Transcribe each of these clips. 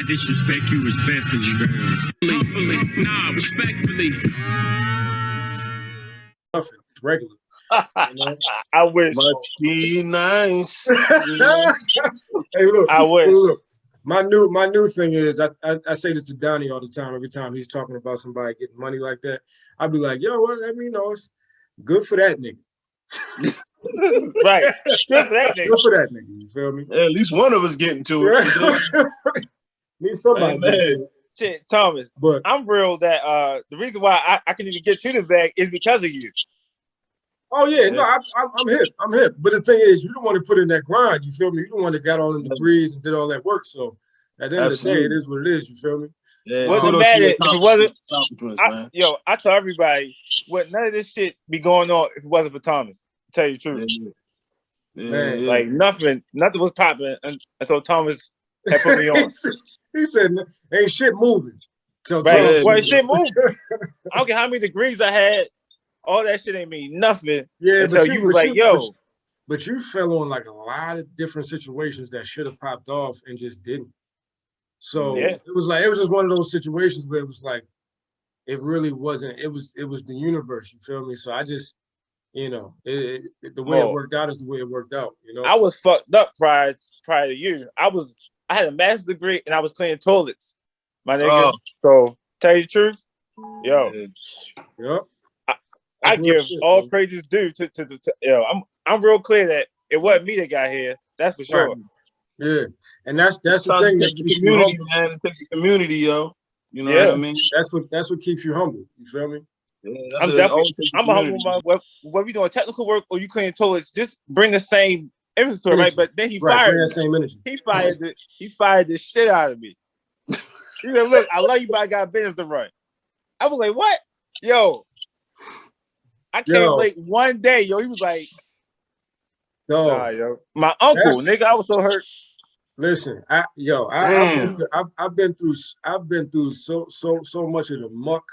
disrespect you respectfully. Humbly. Nah, respectfully. It's regular. You know? I wish. Must be nice. Hey, look. I wish. Look. My new thing is I say this to Donnie all the time. Every time he's talking about somebody getting money like that, I'll be like, yo, what? I mean, it's good for that nigga. Right. Good for that nigga. Good for that nigga. You feel me? Yeah, at least one of us getting to it. Need somebody. Man. Shit, Thomas. But I'm real that the reason why I can even get to the bag is because of you. oh yeah, no, I'm hip. I'm hip. But the thing is, you don't want to put in that grind. You feel me? You don't want to got all in the breeze and did all that work. So at the end of the day, it is what it is. You feel me? Yeah, Wasn't mad if it wasn't. I tell everybody, none of this shit be going on if it wasn't for Thomas. To tell you the truth, Man. like nothing was popping until Thomas had put me on. He said, "Ain't shit moving." Right, well, shit moving. I don't care how many degrees I had. All that shit ain't mean nothing. Yeah, until you was like, yo. But you fell on like a lot of different situations that should have popped off and just didn't. So it was just one of those situations where it was like, it really wasn't. It was the universe. You feel me? So I just, the way it worked out is the way it worked out. You know, I was fucked up prior to you. I had a master's degree and I was cleaning toilets, my nigga. So tell you the truth, yo. Yep. I give all praises due to I'm real clear that it wasn't me that got here. That's for sure. Right. Yeah, and that's the thing that keeps you humble, man. It takes a community, yo. You know what I mean? That's what keeps you humble. You feel me? Yeah, I'm a humble. Whether you doing technical work or you cleaning toilets, just bring the same inventory, right? But then he fired that same energy. He fired the shit out of me. He said, "Look, I love you, but I got business to run." I was like, "What, yo?" I came late one day, yo. He was like, "Nah, yo, my uncle, nigga." I was so hurt. Listen, I've been through so much of the muck,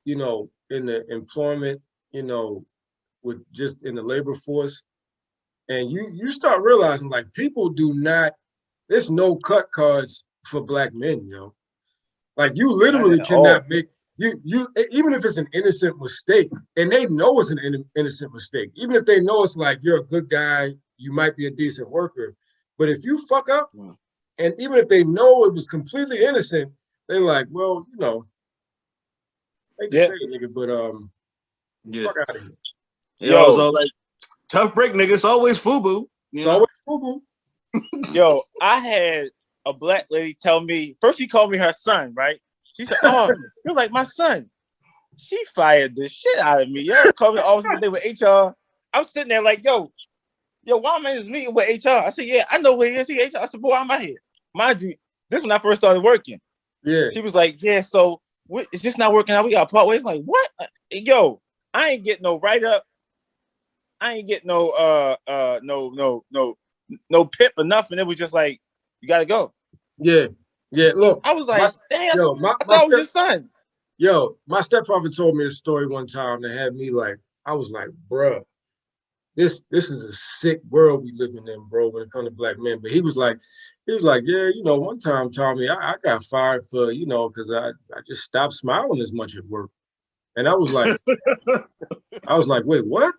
in the employment, with just in the labor force, and you start realizing like people do not. There's no cut cards for black men, yo. Like you literally cannot make. You even if it's an innocent mistake, and they know it's an innocent mistake, even if they know it's like you're a good guy, you might be a decent worker, but if you fuck up, and even if they know it was completely innocent, they're like, well, they can say it, nigga, but fuck out of here. Yo, so like tough break, nigga. It's always FUBU. It's always FUBU. Yo, I had a black lady tell me first. She called me her son, right? She said, "Oh, you're like my son." She fired the shit out of me. Yo, called me officer day with HR. I'm sitting there like, yo, why am I in this meeting with HR? I said, yeah, I know where he is. HR. I said, boy, I'm out here. Mind you, this is when I first started working. Yeah. She was like, yeah, so it's just not working out. We got to part ways. Like, what? Yo, I ain't getting no write-up. I ain't getting no pip or nothing. It was just like, you got to go. Yeah. Yeah, look. I was like, damn, I thought it was your son. Yo, my stepfather told me a story one time that had me like, I was like, bruh, this is a sick world we living in, bro, when it comes to black men. But he was like, yeah, one time, Tommy, I got fired for, because I just stopped smiling as much at work. And I was like, wait, what?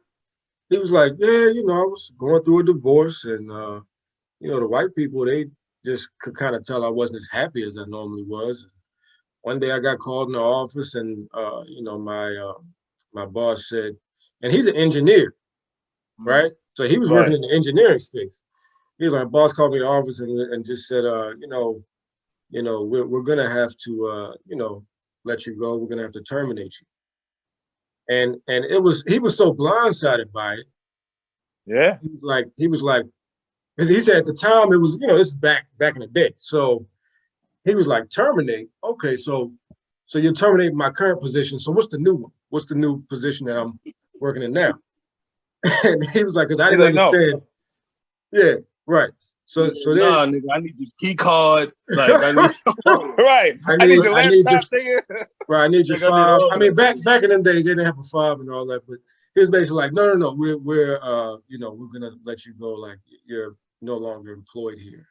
He was like, yeah, I was going through a divorce and, the white people, they just could kind of tell I wasn't as happy as I normally was. One day I got called in the office and, my boss said, and he's an engineer, right? So he was working in the engineering space. He was like, boss called me in the office and just said, we're going to have to, let you go. We're going to have to terminate you. And he was so blindsided by it. Yeah. He was like, because he said at the time it was, this is back in the day. So he was like, terminate. Okay, so you're terminating my current position. So what's the new one? What's the new position that I'm working in now? And he was like, because I didn't understand. No. Yeah, right. So then, nigga, I need the key card. Like I need right. I need the laptop thing. Right, I need your fob. I mean, back in them days, they didn't have a fob and all that, but he was basically like, no, we're gonna let you go. Like you're no longer employed here.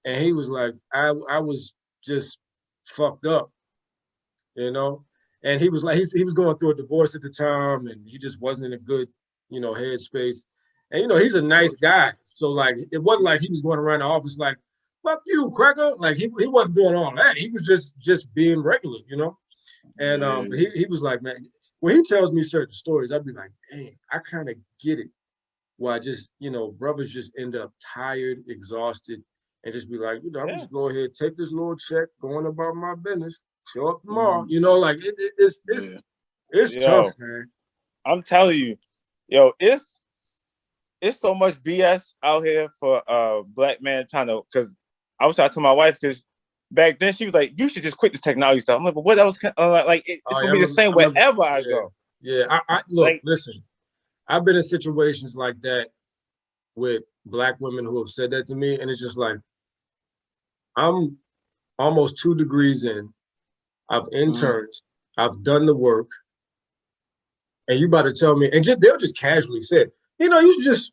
and he was like, I was just fucked up, you know. And he was like, he was going through a divorce at the time, and he just wasn't in a good, you know, headspace. And you know, he's a nice guy, so like, it wasn't like he was going around the office like, "Fuck you, cracker." Like he wasn't doing all that. He was just being regular, you know. And he was like, man, when he tells me certain stories, I'd be like, dang, I kind of get it. Why just, you know, brothers just end up tired, exhausted, and just be like, you know, I'm just go ahead, take this little check, going about my business, show up tomorrow. You know, like it's tough, man. I'm telling you, yo, it's so much BS out here for black man trying to, because I was talking to my wife, because back then she was like, you should just quit this technology stuff. I'm like, but what else can like it's gonna be the same wherever I go. Yeah, I look, like, listen, I've been in situations like that with black women who have said that to me, and it's just like, I'm almost 2 degrees in, I've interned, I've done the work, and you about to tell me, and they'll just casually say, you know, you should just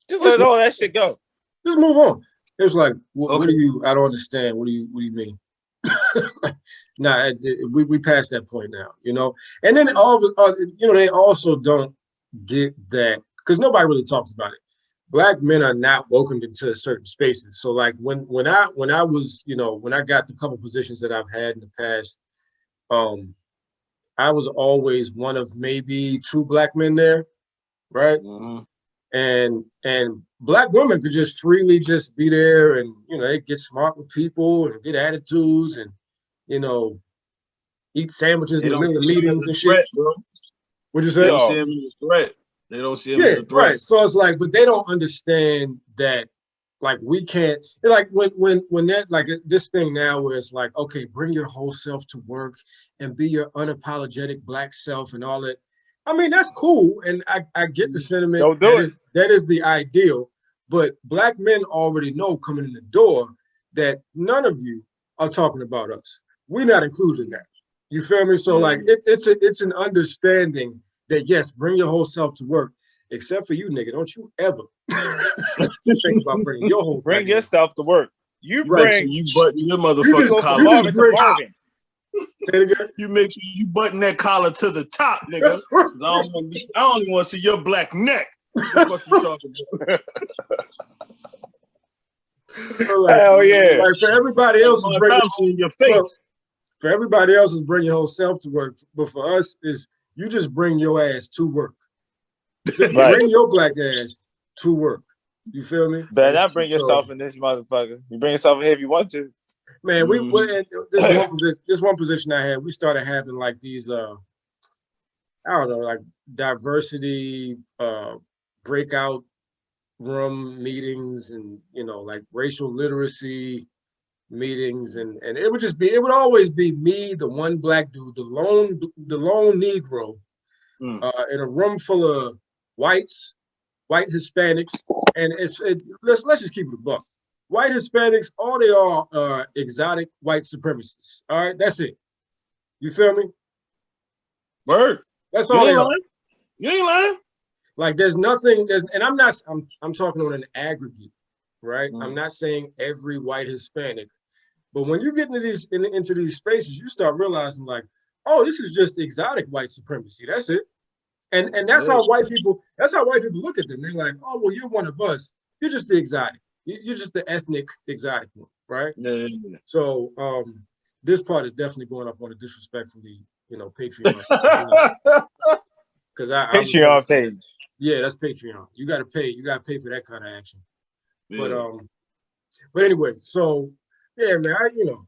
let all that shit go. Just move on. It's like, what do you? I don't understand. What do you mean? Nah, we passed that point now, you know. And then you know, they also don't get that, because nobody really talks about it. Black men are not welcomed into certain spaces. So like when I was, you know, when I got the couple positions that I've had in the past, I was always one of maybe 2 black men there, right? And black women could just freely just be there, and you know, they get smart with people and get attitudes, and you know, eat sandwiches in the middle of meetings and shit. Bro. What'd you say? They don't see him as a threat. They don't see him as a threat. Right. So it's like, but they don't understand that, like, we can't, like when that, like this thing now where it's like, okay, bring your whole self to work and be your unapologetic black self and all that. I mean, that's cool, and I get the sentiment. Don't do it. That is the ideal, but black men already know coming in the door that none of you are talking about us. We're not included in that. You feel me? So like, it's an understanding that yes, bring your whole self to work, except for you, nigga. Don't you ever think about bringing your whole. Bring yourself to work. You bring you button your motherfucking collar. You make sure you button that collar to the top, nigga. I only want to see your black neck. What the fuck you talking about? Hell yeah! Like for everybody else is bringing in your face. For everybody else is bring your whole self to work, but for us is you just bring your ass to work. Bring your black ass to work. You feel me? Better not bring yourself in this motherfucker. You bring yourself in here if you want to. Man, this one position I had, we started having like these I don't know, like diversity breakout room meetings, and you know, like racial literacy meetings, and it would always be me, the one black dude, the lone Negro, in a room full of white Hispanics, and let's just keep it a buck. White Hispanics, all they are exotic white supremacists. All right, that's it. You feel me? Word. That's all they are. You ain't lying. Like there's nothing. And I'm talking on an aggregate, right? I'm not saying every white Hispanic, but when you get into these spaces, you start realizing like, oh, this is just exotic white supremacy. That's it. And that's how white people look at them. They're like, oh, well, you're one of us. You're just the exotic. You're just the ethnic exotic one, right? Yeah. So this part is definitely going up on a disrespectfully, you know, Patreon. Because Patreon page. Yeah, that's Patreon. You gotta pay for that kind of action. Yeah. But anyway, so yeah, man,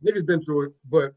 niggas been through it, but